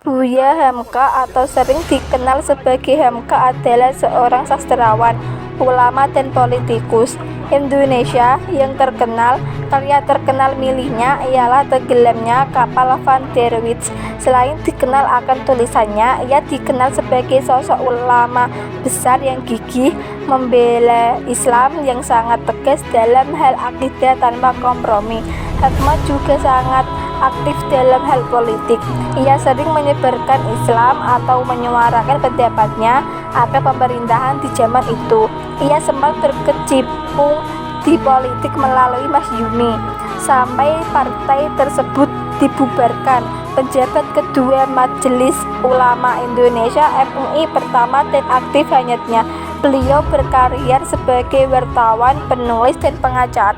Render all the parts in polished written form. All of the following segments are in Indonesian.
Buya Hamka atau sering dikenal sebagai Hamka adalah seorang sastrawan, ulama dan politikus Indonesia yang terkenal. Karya terkenal miliknya ialah tenggelamnya kapal Van der Wijk. Selain dikenal akan tulisannya, ia dikenal sebagai sosok ulama besar yang gigih membela Islam, yang sangat tegas dalam hal akidah tanpa kompromi. Hamka juga sangat aktif dalam hal politik. Ia sering menyebarkan Islam atau menyuarakan pendapatnya akan pemerintahan di zaman itu. Ia sempat berkecimpung di politik melalui Masyumi sampai partai tersebut dibubarkan. Penjabat kedua Majelis Ulama Indonesia (MUI) pertama dan aktif hanyutnya. Beliau berkarir sebagai wartawan, penulis, dan pengacara.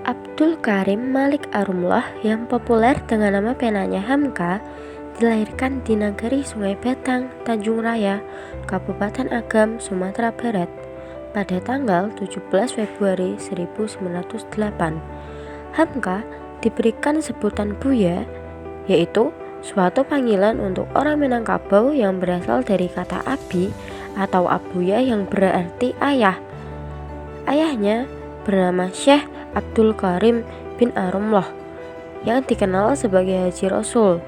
Abdul Karim Malik Arumloh yang populer dengan nama penanya Hamka dilahirkan di Nagari Sungai Batang, Tanjung Raya, Kabupaten Agam, Sumatera Barat pada tanggal 17 Februari 1908. Hamka diberikan sebutan Buya, yaitu suatu panggilan untuk orang Minangkabau yang berasal dari kata abi atau abuya yang berarti ayah. Ayahnya bernama Syekh Abdul Karim bin Arumloh yang dikenal sebagai Haji Rasul.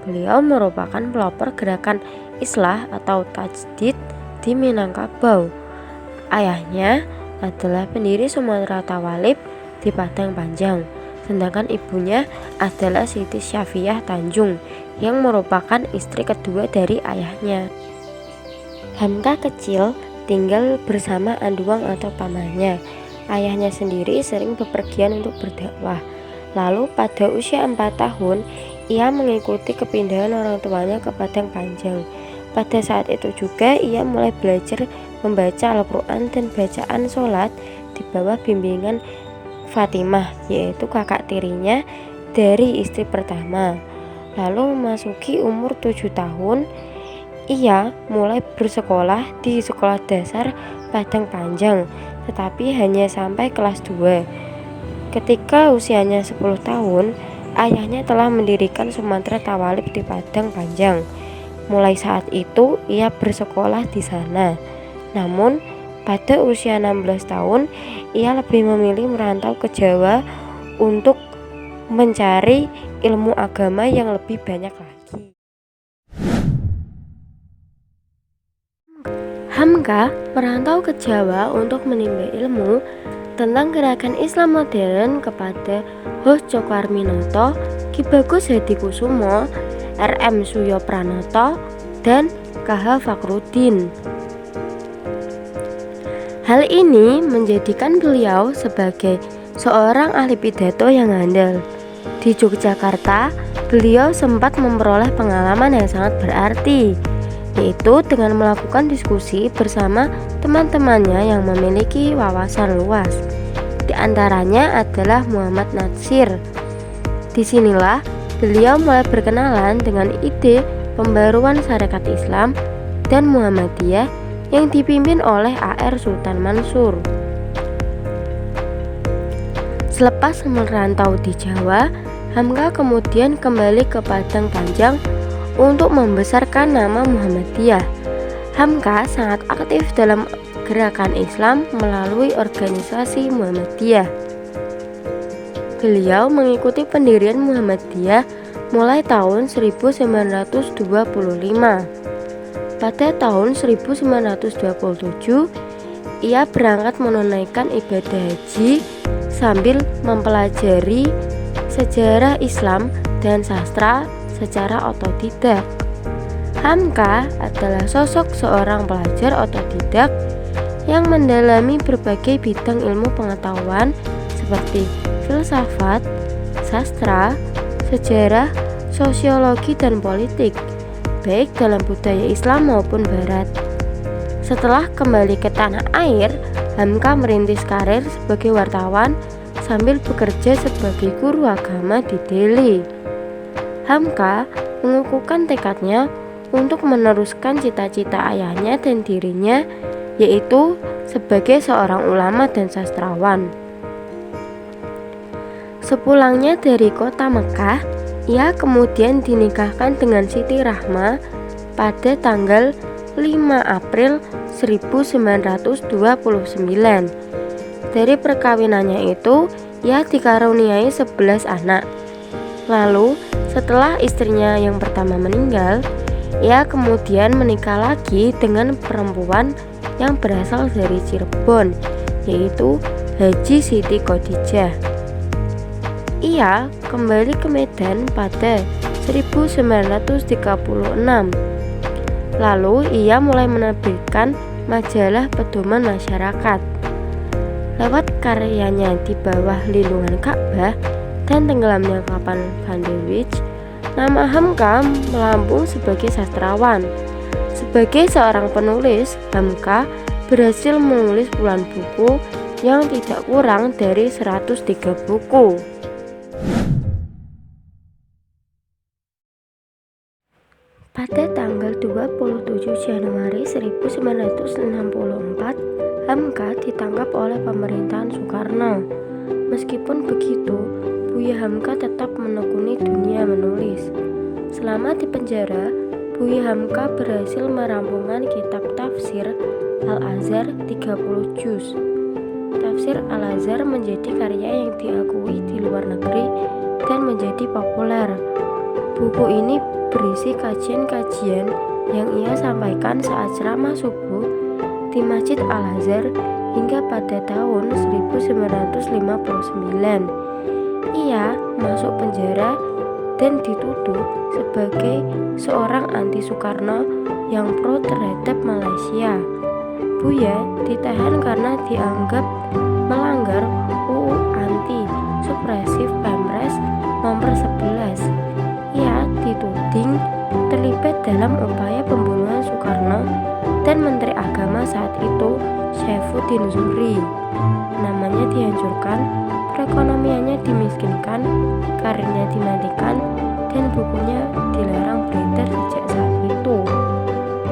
Beliau merupakan pelopor gerakan Islah atau Tajdid di Minangkabau. Ayahnya adalah pendiri Sumatera Tawalib di Padang Panjang, sedangkan ibunya adalah Siti Syafiah Tanjung yang merupakan istri kedua dari ayahnya. Hamka kecil tinggal bersama anduang atau pamannya. Ayahnya sendiri sering bepergian untuk berdakwah. Lalu pada usia 4 tahun, ia mengikuti kepindahan orang tuanya ke Padang Panjang. Pada saat itu juga ia mulai belajar membaca Al-Quran dan bacaan sholat di bawah bimbingan Fatimah, yaitu kakak tirinya dari istri pertama. Lalu memasuki umur 7 tahun, ia mulai bersekolah di sekolah dasar Padang Panjang, tetapi hanya sampai kelas 2. Ketika usianya 10 tahun, ayahnya telah mendirikan Sumatera Tawalib di Padang Panjang. Mulai saat itu ia bersekolah di sana. Namun pada usia 16 tahun, ia lebih memilih merantau ke Jawa untuk mencari ilmu agama yang lebih banyak lagi. Hamka merantau ke Jawa untuk menimba ilmu tentang gerakan Islam modern kepada Hoh Cokroaminoto, Ki Bagus Hadikusumo, R.M. Suyopranoto, dan K.H. Fakhruddin. Hal ini menjadikan beliau sebagai seorang ahli pidato yang handal. Di Yogyakarta, beliau sempat memperoleh pengalaman yang sangat berarti, yaitu dengan melakukan diskusi bersama teman-temannya yang memiliki wawasan luas. Di antaranya adalah Muhammad Natsir. Disinilah beliau mulai berkenalan dengan ide pembaruan syariat Islam dan Muhammadiyah yang dipimpin oleh A.R. Sultan Mansur. Selepas merantau di Jawa, Hamka kemudian kembali ke Padang Panjang untuk membesarkan nama Muhammadiyah. Hamka sangat aktif dalam gerakan Islam melalui organisasi Muhammadiyah. Beliau mengikuti pendirian Muhammadiyah mulai tahun 1925. Pada tahun 1927, ia berangkat menunaikan ibadah haji sambil mempelajari sejarah Islam dan sastra secara otodidak. Hamka adalah sosok seorang pelajar otodidak yang mendalami berbagai bidang ilmu pengetahuan seperti filsafat, sastra, sejarah, sosiologi, dan politik, baik dalam budaya Islam maupun Barat. Setelah kembali ke tanah air, Hamka merintis karir sebagai wartawan sambil bekerja sebagai guru agama di Delhi. Hamka mengukuhkan tekadnya untuk meneruskan cita-cita ayahnya dan dirinya, yaitu sebagai seorang ulama dan sastrawan. Sepulangnya dari kota Mekah, ia kemudian dinikahkan dengan Siti Rahma pada tanggal 5 April 1929. Dari perkawinannya itu, ia dikaruniai 11 anak. Lalu, setelah istrinya yang pertama meninggal, ia kemudian menikah lagi dengan perempuan yang berasal dari Cirebon, yaitu Haji Siti Khadijah. Ia kembali ke Medan pada 1936. Lalu ia mulai menerbitkan majalah Pedoman Masyarakat. Lewat karyanya Di Bawah Lindungan Ka'bah dan Tenggelamnya Kapal Van der Wijk, nama Hamka melambung sebagai sastrawan. Sebagai seorang penulis, Hamka berhasil menulis puluhan buku yang tidak kurang dari 103 buku. Pada tanggal 27 Januari 1964, Hamka ditangkap oleh pemerintahan Soekarno. Meskipun begitu, Buya Hamka tetap menekuni dunia menulis. Selama di penjara, Buya Hamka berhasil merampungkan kitab tafsir Al-Azhar 30 juz. Tafsir Al-Azhar menjadi karya yang diakui di luar negeri dan menjadi populer. Buku ini berisi kajian-kajian yang ia sampaikan saat ceramah subuh di Masjid Al-Azhar hingga pada tahun 1959. Ia masuk penjara dan dituduh sebagai seorang anti-Soekarno yang pro terhadap Malaysia. Buya ditahan karena dianggap melanggar UU Anti-Supresif Pemres nomor 11. Ia dituding terlibat dalam upaya pembunuhan Soekarno dan Menteri Agama saat itu, Saifuddin Zuhri. Namanya dihancurkan, perekonomiannya dimiskinkan, karirnya dimatikan, dan bukunya dilarang beredar sejak saat itu.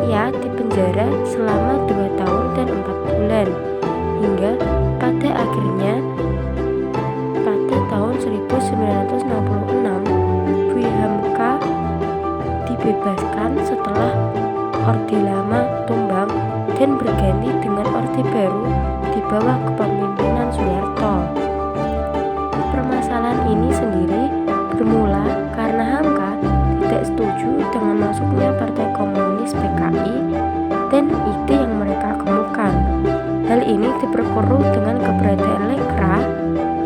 Ia dipenjara selama 2 tahun dan 4 bulan, hingga pada akhirnya pada tahun 1966, Buya Hamka dibebaskan setelah Orde Lama tumbang dan berganti dengan Orde Baru di bawah kepemimpinan Soeharto. Permasalahan ini sendiri bermula karena Hamka tidak setuju dengan masuknya Partai Komunis PKI dan ide yang mereka kemukan. Hal ini diperkeruh dengan keberadaan Lekra,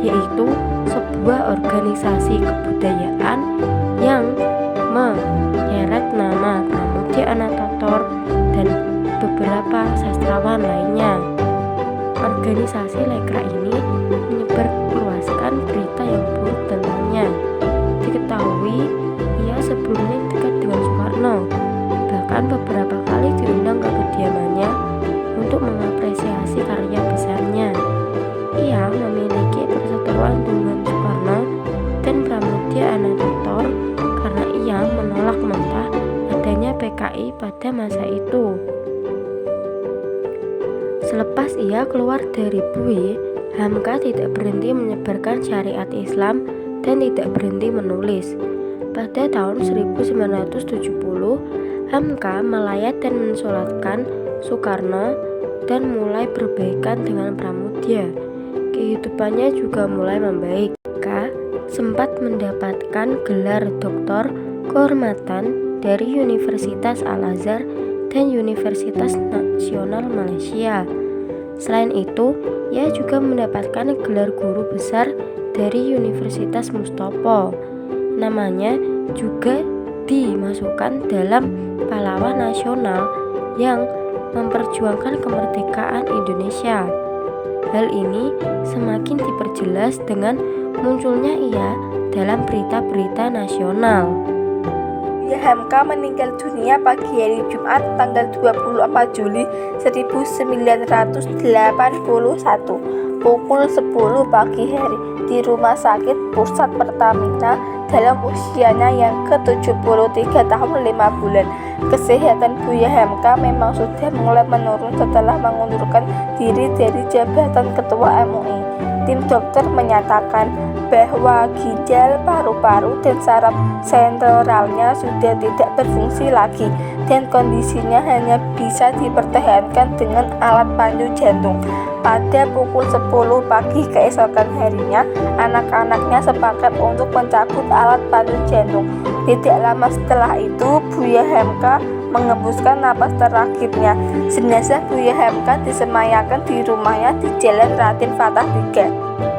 yaitu sebuah organisasi kebudayaan yang menyeret nama Pramudia Anantathur dan beberapa sastrawan lainnya. Organisasi Lekra ini menyebarluaskan berita yang buruk tentangnya. Diketahui ia sebelumnya dekat dengan Soekarno, bahkan beberapa kali diundang ke kediamannya untuk mengapresiasi karya besarnya. Ia memiliki perseteruan dengan Soekarno dan Pramudia Anantathur karena ia menolak mentah adanya PKI pada masa itu. Selepas ia keluar dari BUI, Hamka tidak berhenti menyebarkan syariat Islam dan tidak berhenti menulis. Pada tahun 1970, Hamka melayat dan mensolatkan Soekarno dan mulai berbaikan dengan Pramudia. Kehidupannya juga mulai membaik. Hamka sempat mendapatkan gelar doktor kehormatan dari Universitas Al-Azhar dan Universitas Nasional Malaysia. Selain itu, ia juga mendapatkan gelar guru besar dari Universitas Mustopo. Namanya juga dimasukkan dalam pahlawan nasional yang memperjuangkan kemerdekaan Indonesia. Hal ini semakin diperjelas dengan munculnya ia dalam berita-berita nasional. Buya Hamka meninggal dunia pagi hari Jumat tanggal 24 Juli 1981 pukul 10 pagi hari di Rumah Sakit Pusat Pertamina dalam usianya yang ke-73 tahun 5 bulan. Kesehatan Buya Hamka memang sudah mulai menurun setelah mengundurkan diri dari jabatan Ketua MUI. Tim dokter menyatakan bahwa ginjal, paru-paru, dan saraf sentralnya sudah tidak berfungsi lagi dan kondisinya hanya bisa dipertahankan dengan alat pancu jantung. Pada pukul 10 pagi keesokan harinya, anak-anaknya sepakat untuk mencabut alat pancu jantung. Tidak lama setelah itu, Buya Hamka mengembuskan napas terakhirnya. Jenazah Buya Hamka disemayamkan di rumahnya di Jalan Raden Fatah 3.